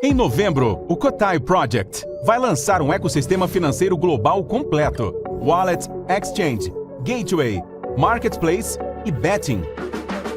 Em novembro, o Cotai Project vai lançar um ecossistema financeiro global completo. Wallet, Exchange, Gateway, Marketplace e Betting.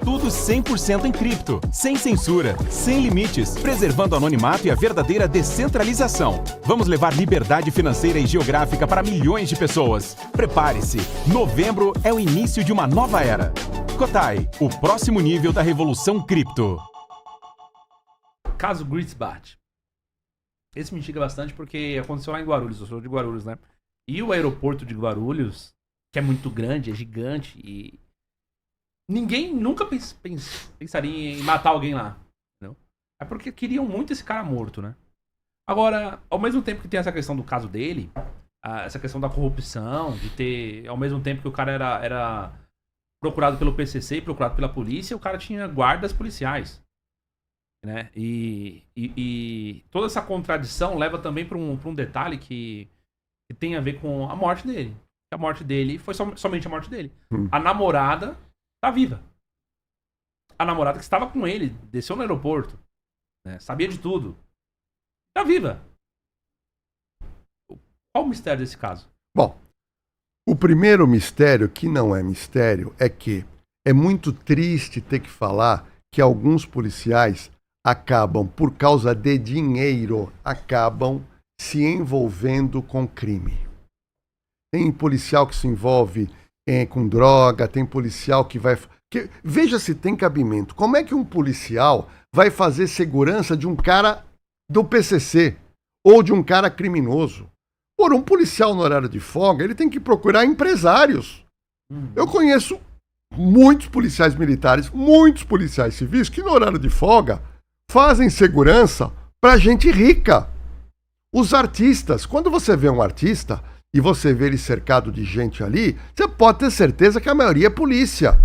Tudo 100% em cripto, sem censura, sem limites, preservando o anonimato e a verdadeira descentralização. Vamos levar liberdade financeira e geográfica para milhões de pessoas. Prepare-se, novembro é o início de uma nova era. Cotai, o próximo nível da revolução cripto. Caso Gritzbach. Esse me instiga bastante porque aconteceu lá em Guarulhos, eu sou de Guarulhos, né? E o aeroporto de Guarulhos, que é muito grande, é gigante, e ninguém nunca pensaria em matar alguém lá, entendeu? É porque queriam muito esse cara morto, né? Agora, ao mesmo tempo que tem essa questão do caso dele, essa questão da corrupção, de ter, ao mesmo tempo que o cara era procurado pelo PCC e procurado pela polícia, o cara tinha guardas policiais. Né? E toda essa contradição leva também para um detalhe que tem a ver com a morte dele. A morte dele foi somente a morte dele. A namorada tá viva. A namorada que estava com ele, desceu no aeroporto, né? Sabia de tudo. Tá viva. Qual o mistério desse caso? Bom, o primeiro mistério, que não é mistério, é que é muito triste ter que falar que alguns policiais acabam, por causa de dinheiro, acabam se envolvendo com crime. Tem policial que se envolve com droga, tem policial que vai... Veja se tem cabimento. Como é que um policial vai fazer segurança de um cara do PCC ou de um cara criminoso? Por um policial no horário de folga, ele tem que procurar empresários. Eu conheço muitos policiais militares, muitos policiais civis que no horário de folga fazem segurança pra gente rica. Os artistas, quando você vê um artista e você vê ele cercado de gente ali, você pode ter certeza que a maioria é polícia.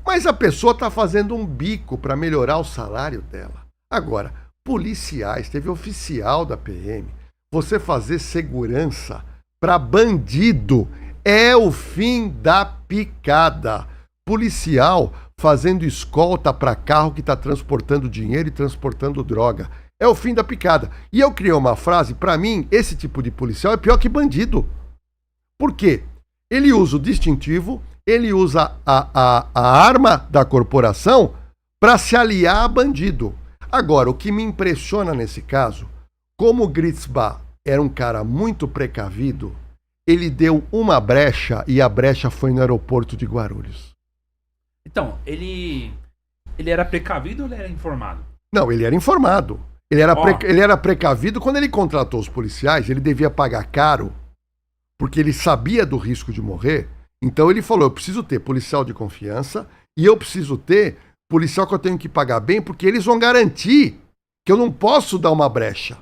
Mas a pessoa está fazendo um bico para melhorar o salário dela. Agora, policiais, teve oficial da PM, você fazer segurança para bandido é o fim da picada. Policial fazendo escolta para carro que está transportando dinheiro e transportando droga. É o fim da picada. E eu criei uma frase, para mim, esse tipo de policial é pior que bandido. Por quê? Ele usa o distintivo, ele usa a arma da corporação para se aliar a bandido. Agora, o que me impressiona nesse caso, como o Gritzbach era um cara muito precavido, ele deu uma brecha e a brecha foi no aeroporto de Guarulhos. Então, ele era precavido ou ele era informado? Não, ele era informado. Ele era precavido quando ele contratou os policiais, ele devia pagar caro, porque ele sabia do risco de morrer. Então ele falou, eu preciso ter policial de confiança e eu preciso ter policial que eu tenho que pagar bem, porque eles vão garantir que eu não posso dar uma brecha.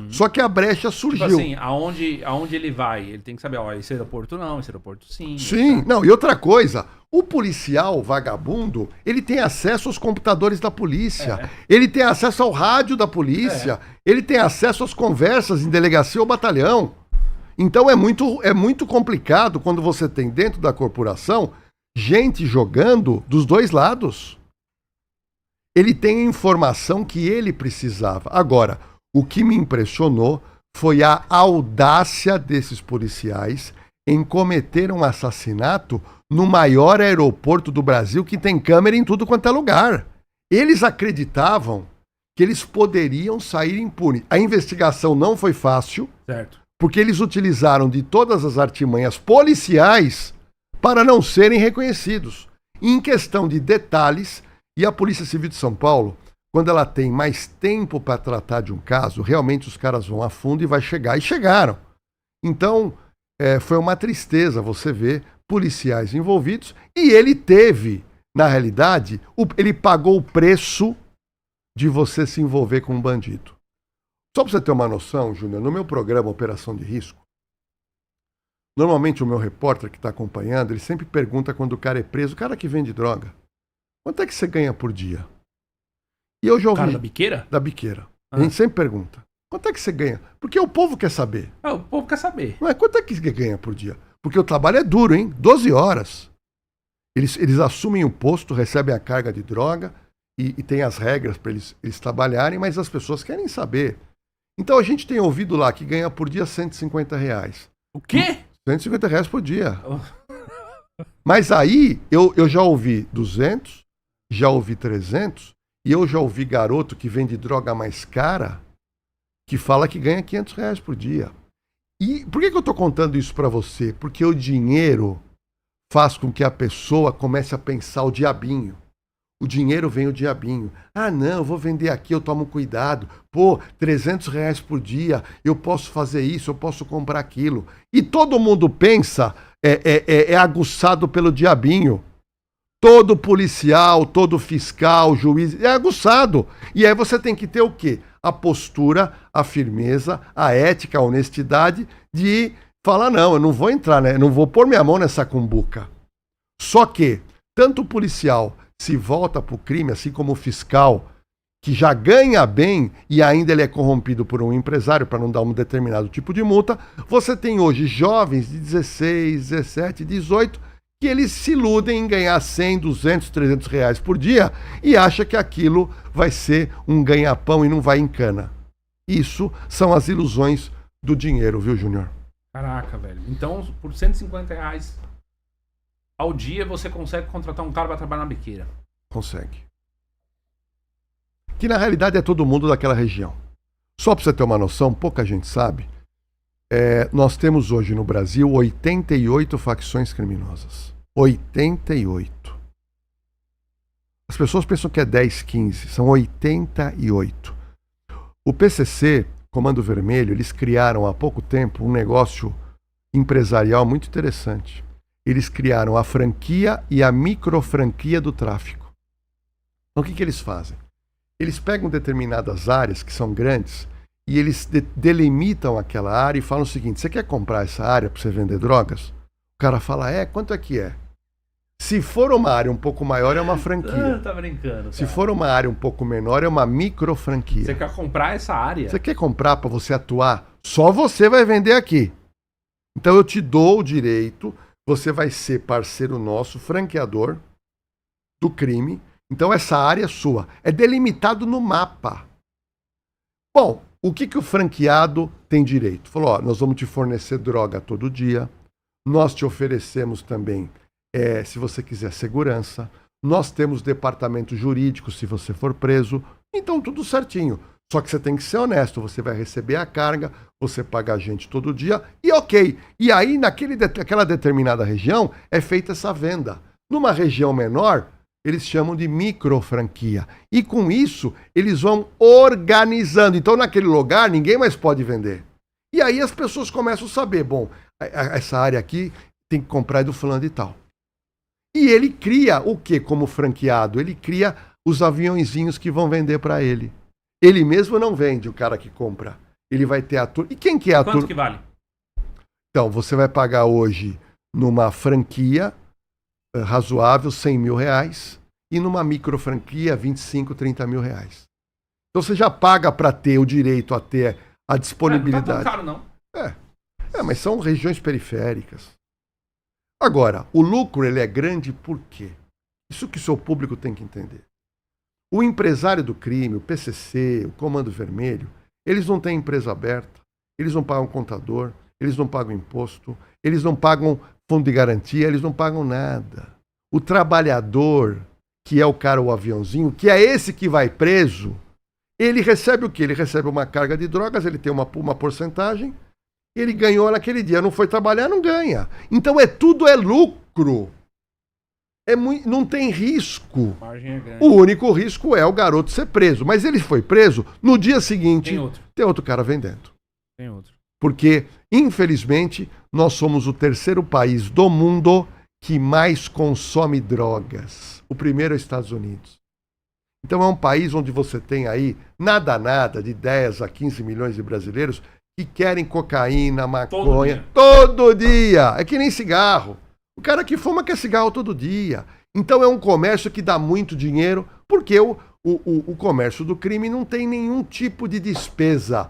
Só que a brecha surgiu. Tipo assim, aonde ele vai, ele tem que saber, esse aeroporto não, esse aeroporto sim. Sim, tá. Não, e outra coisa, o policial vagabundo, ele tem acesso aos computadores da polícia, ele tem acesso ao rádio da polícia, ele tem acesso às conversas em delegacia ou batalhão. Então é muito complicado quando você tem dentro da corporação gente jogando dos dois lados. Ele tem a informação que ele precisava. Agora, o que me impressionou foi a audácia desses policiais em cometer um assassinato no maior aeroporto do Brasil, que tem câmera em tudo quanto é lugar. Eles acreditavam que eles poderiam sair impunes. A investigação não foi fácil, certo, porque eles utilizaram de todas as artimanhas policiais para não serem reconhecidos. Em questão de detalhes, e a Polícia Civil de São Paulo, quando ela tem mais tempo para tratar de um caso, realmente os caras vão a fundo e vai chegar. E chegaram. Então, foi uma tristeza você ver policiais envolvidos. E ele teve, na realidade, ele pagou o preço de você se envolver com um bandido. Só para você ter uma noção, Júnior, no meu programa Operação de Risco, normalmente o meu repórter que está acompanhando, ele sempre pergunta quando o cara é preso, o cara que vende droga, quanto é que você ganha por dia? E eu já ouvi... O cara da biqueira? Da biqueira. A gente sempre pergunta, quanto é que você ganha? Porque o povo quer saber. O povo quer saber. Não é quanto é que você ganha por dia? Porque o trabalho é duro, hein? 12 horas. Eles assumem o posto, recebem a carga de droga e tem as regras para eles trabalharem, mas as pessoas querem saber. Então a gente tem ouvido lá que ganha por dia R$150. O quê? R$150 por dia. Mas aí eu já ouvi 200, já ouvi 300, e eu já ouvi garoto que vende droga mais cara que fala que ganha R$500 por dia. E por que eu estou contando isso para você? Porque o dinheiro faz com que a pessoa comece a pensar o diabinho. O dinheiro vem o diabinho. Ah, não, eu vou vender aqui, eu tomo cuidado. Pô, R$300 por dia, eu posso fazer isso, eu posso comprar aquilo. E todo mundo pensa, é aguçado pelo diabinho. Todo policial, todo fiscal, juiz, é aguçado. E aí você tem que ter o quê? A postura, a firmeza, a ética, a honestidade de falar, não, eu não vou entrar, né? Eu não vou pôr minha mão nessa cumbuca. Só que, tanto o policial se volta para o crime, assim como o fiscal, que já ganha bem e ainda ele é corrompido por um empresário para não dar um determinado tipo de multa, você tem hoje jovens de 16, 17, 18, que eles se iludem em ganhar 100, 200, 300 reais por dia e acha que aquilo vai ser um ganha-pão e não vai em cana. Isso são as ilusões do dinheiro, viu, Júnior? Caraca, velho. Então, por R$150 ao dia, você consegue contratar um cara pra trabalhar na biqueira. Consegue. Que na realidade é todo mundo daquela região. Só para você ter uma noção, pouca gente sabe, nós temos hoje no Brasil 88 facções criminosas. 88. As pessoas pensam que é 10, 15, são 88. O PCC, Comando Vermelho, eles criaram há pouco tempo um negócio empresarial muito interessante. Eles criaram a franquia e a microfranquia do tráfico. Então o que eles fazem? Eles pegam determinadas áreas que são grandes e eles delimitam aquela área e falam o seguinte: você quer comprar essa área para você vender drogas? O cara fala, quanto é que é? Se for uma área um pouco maior, é uma franquia. Tá brincando, cara. Se for uma área um pouco menor, é uma microfranquia. Você quer comprar essa área? Você quer comprar para você atuar? Só você vai vender aqui. Então eu te dou o direito, você vai ser parceiro nosso, franqueador do crime. Então essa área é sua. É delimitado no mapa. Bom, o que o franqueado tem direito? Falou, nós vamos te fornecer droga todo dia. Nós te oferecemos também, se você quiser, segurança. Nós temos departamento jurídico se você for preso. Então tudo certinho. Só que você tem que ser honesto. Você vai receber a carga, você paga a gente todo dia e ok. E aí, naquela determinada região, é feita essa venda. Numa região menor, eles chamam de microfranquia. E com isso, eles vão organizando. Então, naquele lugar, ninguém mais pode vender. E aí as pessoas começam a saber, bom, essa área aqui tem que comprar do fulano e tal. E ele cria o quê como franqueado? Ele cria os aviãozinhos que vão vender para ele. Ele mesmo não vende, o cara que compra. Ele vai ter a turma. E quem que é a turma? Quanto que vale? Então, você vai pagar hoje numa franquia razoável, R$100 mil, e numa microfranquia, 25, 30 mil reais. Então você já paga para ter o direito a ter a disponibilidade. Não tá tão caro, não. Mas são regiões periféricas. Agora, o lucro ele é grande por quê? Isso que o seu público tem que entender. O empresário do crime, o PCC, o Comando Vermelho, eles não têm empresa aberta, eles não pagam contador, eles não pagam imposto, eles não pagam fundo de garantia, eles não pagam nada. O trabalhador, que é o cara, o aviãozinho, que é esse que vai preso, ele recebe o quê? Ele recebe uma carga de drogas, ele tem uma porcentagem, ele ganhou naquele dia, não foi trabalhar, não ganha. Então tudo é lucro. Não tem risco. Margem é grande. O único risco é o garoto ser preso. Mas ele foi preso, no dia seguinte tem outro cara vendendo. Tem outro. Porque, infelizmente, nós somos o terceiro país do mundo que mais consome drogas. O primeiro é os Estados Unidos. Então é um país onde você tem aí nada de 10 a 15 milhões de brasileiros que querem cocaína, maconha, todo dia. É que nem cigarro. O cara que fuma quer cigarro todo dia. Então é um comércio que dá muito dinheiro, porque o comércio do crime não tem nenhum tipo de despesa.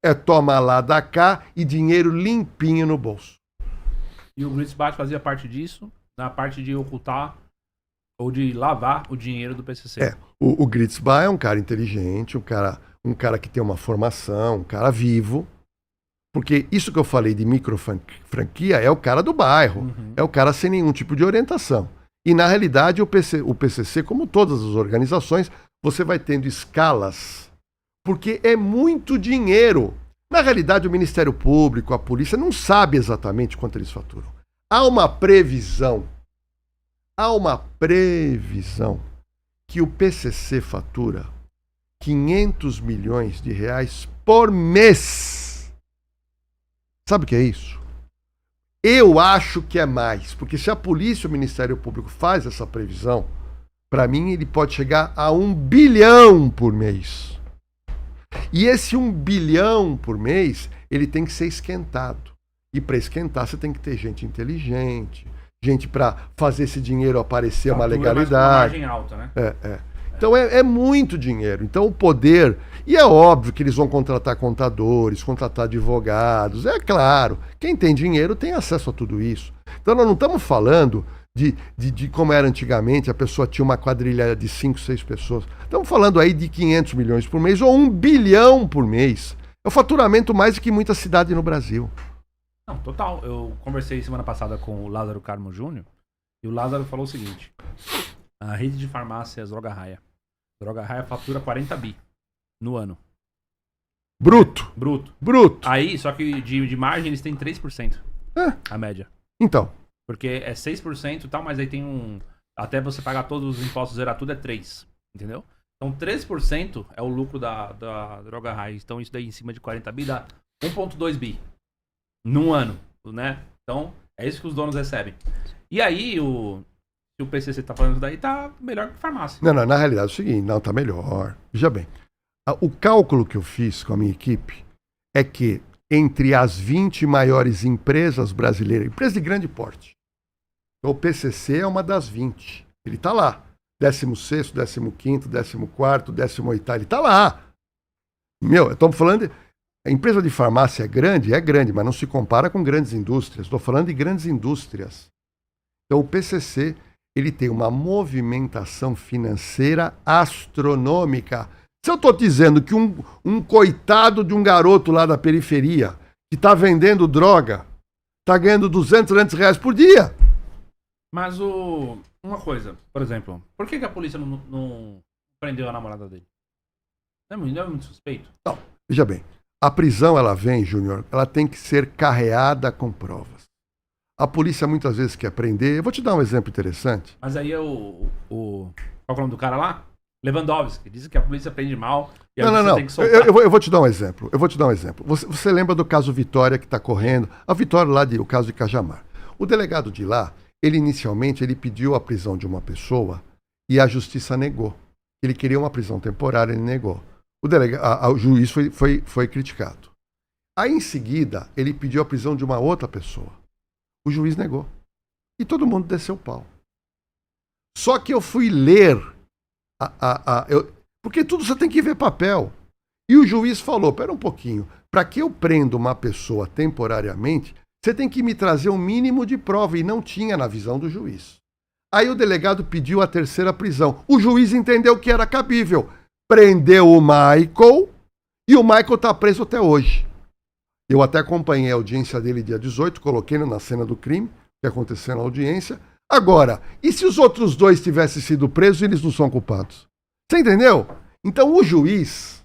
É toma lá, dá cá e dinheiro limpinho no bolso. E o Gritzbach fazia parte disso, na parte de ocultar ou de lavar o dinheiro do PCC. O Gritzbach é um cara inteligente, um cara que tem uma formação, um cara vivo. Porque isso que eu falei de micro-franquia é o cara do bairro, é o cara sem nenhum tipo de orientação. E, na realidade, o PCC, como todas as organizações, você vai tendo escalas, porque é muito dinheiro. Na realidade, o Ministério Público, a polícia, não sabe exatamente quanto eles faturam. Há uma previsão que o PCC fatura 500 milhões de reais por mês. Sabe o que é isso? Eu acho que é mais, porque se a polícia e o Ministério Público faz essa previsão, para mim ele pode chegar a 1 bilhão por mês. E esse 1 bilhão por mês, ele tem que ser esquentado. E para esquentar você tem que ter gente inteligente, gente para fazer esse dinheiro aparecer uma legalidade. Margem alta, né? Então é muito dinheiro. Então o poder... E é óbvio que eles vão contratar contadores, contratar advogados. É claro, quem tem dinheiro tem acesso a tudo isso. Então nós não estamos falando de como era antigamente, a pessoa tinha uma quadrilha de 5, 6 pessoas. Estamos falando aí de 500 milhões por mês ou 1 bilhão por mês. É o faturamento mais do que muita cidade no Brasil. Não, total. Eu conversei semana passada com o Lázaro Carmo Júnior e o Lázaro falou o seguinte: a rede de farmácias Droga Raia fatura 40 bi no ano. Bruto. Aí, só que de margem eles têm 3%. A média. Então. Porque é 6% e tal, mas aí tem um... Até você pagar todos os impostos, zerar tudo, é 3%. Entendeu? Então 3% é o lucro da Droga Raia. Então isso daí em cima de 40 bi dá 1,2 bi. Num ano, né? Então, é isso que os donos recebem. E aí, se o PCC tá falando isso daí, tá melhor que farmácia. Não, na realidade é o seguinte, não, tá melhor. Veja bem, o cálculo que eu fiz com a minha equipe é que entre as 20 maiores empresas brasileiras, empresas de grande porte, o PCC é uma das 20. Ele tá lá. 16º, 15º, 14º, 18º, ele tá lá. Estamos falando... A empresa de farmácia é grande, mas não se compara com grandes indústrias. Estou falando de grandes indústrias. Então o PCC ele tem uma movimentação financeira astronômica. Se eu estou dizendo que um coitado de um garoto lá da periferia que está vendendo droga está ganhando 200, 300 reais por dia. Mas uma coisa, por exemplo, por que a polícia não prendeu a namorada dele? Não é muito suspeito? Não, veja bem. A prisão, ela vem, Júnior, ela tem que ser carreada com provas. A polícia muitas vezes quer prender. Eu vou te dar um exemplo interessante. Mas aí é qual é o nome do cara lá? Lewandowski. Diz que a polícia prende mal e não. Tem que soltar. Eu vou te dar um exemplo. Você lembra do caso Vitória que está correndo? A Vitória lá, o caso de Cajamar. O delegado de lá, inicialmente pediu a prisão de uma pessoa e a justiça negou. Ele queria uma prisão temporária, ele negou. O juiz foi criticado. Aí, em seguida, ele pediu a prisão de uma outra pessoa. O juiz negou. E todo mundo desceu o pau. Só que eu fui ler... porque tudo você tem que ver papel. E o juiz falou, pera um pouquinho, para que eu prenda uma pessoa temporariamente, você tem que me trazer um mínimo de prova. E não tinha na visão do juiz. Aí o delegado pediu a terceira prisão. O juiz entendeu que era cabível. Prendeu o Michael e o Michael está preso até hoje. Eu até acompanhei a audiência dele dia 18, coloquei na cena do crime, que aconteceu na audiência. Agora, e se os outros dois tivessem sido presos e eles não são culpados? Você entendeu? Então o juiz,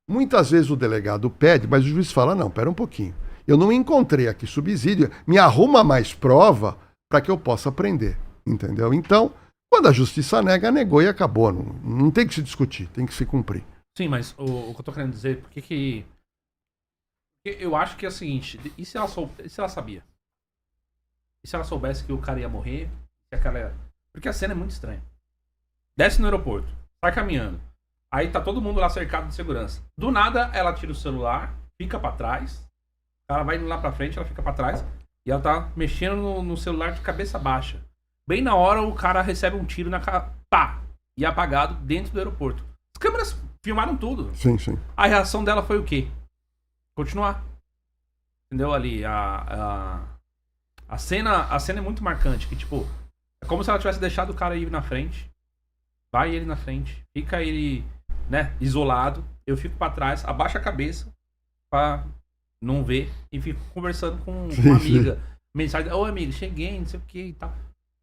muitas vezes o delegado pede, mas o juiz fala, não, pera um pouquinho. Eu não encontrei aqui subsídio, me arruma mais prova para que eu possa prender. Entendeu? Então... Quando a justiça nega, negou e acabou. Não tem que se discutir, tem que se cumprir. Sim, mas o que eu tô querendo dizer, porque eu acho que é o seguinte, e se ela sabia? E se ela soubesse que o cara ia morrer? Porque a cena é muito estranha. Desce no aeroporto, sai caminhando, aí tá todo mundo lá cercado de segurança. Do nada, ela tira o celular, fica pra trás, ela vai indo lá pra frente, ela fica pra trás, e ela tá mexendo no celular de cabeça baixa. Bem na hora, o cara recebe um tiro na cara, pá, e é apagado dentro do aeroporto. As câmeras filmaram tudo. Sim. A reação dela foi o quê? Continuar. Entendeu? Ali, a cena é muito marcante, que tipo, é como se ela tivesse deixado o cara ir na frente, vai ele na frente, fica ele, né, isolado, eu fico pra trás, abaixo a cabeça pra não ver e fico conversando com uma amiga. Mensagem, ô amigo, cheguei, não sei o que e tal.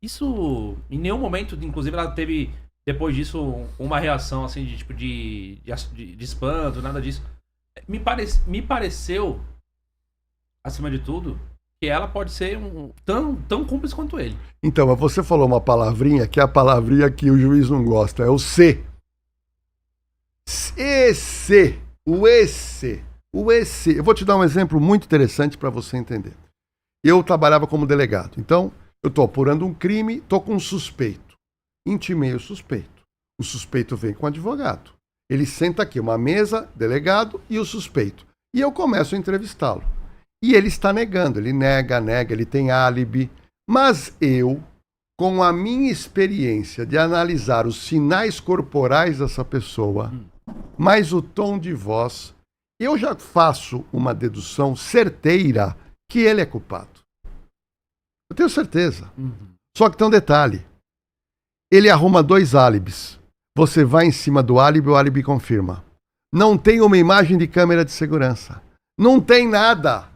Isso, em nenhum momento, inclusive ela teve, depois disso, uma reação assim de tipo de espanto, nada disso. Me pareceu, acima de tudo, que ela pode ser tão cúmplice quanto ele. Então, mas você falou uma palavrinha que é a palavrinha que o juiz não gosta, é o C. O EC. Eu vou te dar um exemplo muito interessante para você entender. Eu trabalhava como delegado, então eu estou apurando um crime, estou com um suspeito. Intimei o suspeito. O suspeito vem com o advogado. Ele senta aqui, uma mesa, delegado e o suspeito. E eu começo a entrevistá-lo. E ele está negando, ele nega, ele tem álibi. Mas eu, com a minha experiência de analisar os sinais corporais dessa pessoa, mais o tom de voz, eu já faço uma dedução certeira que ele é culpado. Eu tenho certeza. Só que tem um detalhe. Ele arruma 2 álibis. Você vai em cima do álibi, o álibi confirma. Não tem uma imagem de câmera de segurança. Não tem nada.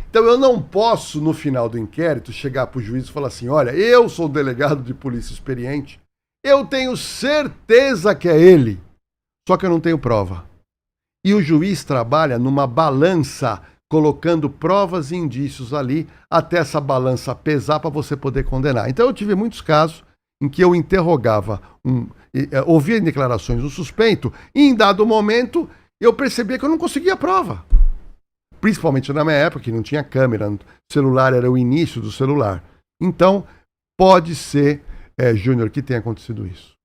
Então eu não posso, no final do inquérito, chegar para o juiz e falar assim, olha, eu sou delegado de polícia experiente, eu tenho certeza que é ele, só que eu não tenho prova. E o juiz trabalha numa balança, colocando provas e indícios ali, até essa balança pesar para você poder condenar. Então eu tive muitos casos em que eu interrogava, ouvia declarações do suspeito, e em dado momento eu percebia que eu não conseguia prova. Principalmente na minha época, que não tinha câmera, o celular era o início do celular. Então, pode ser, Júnior, que tenha acontecido isso.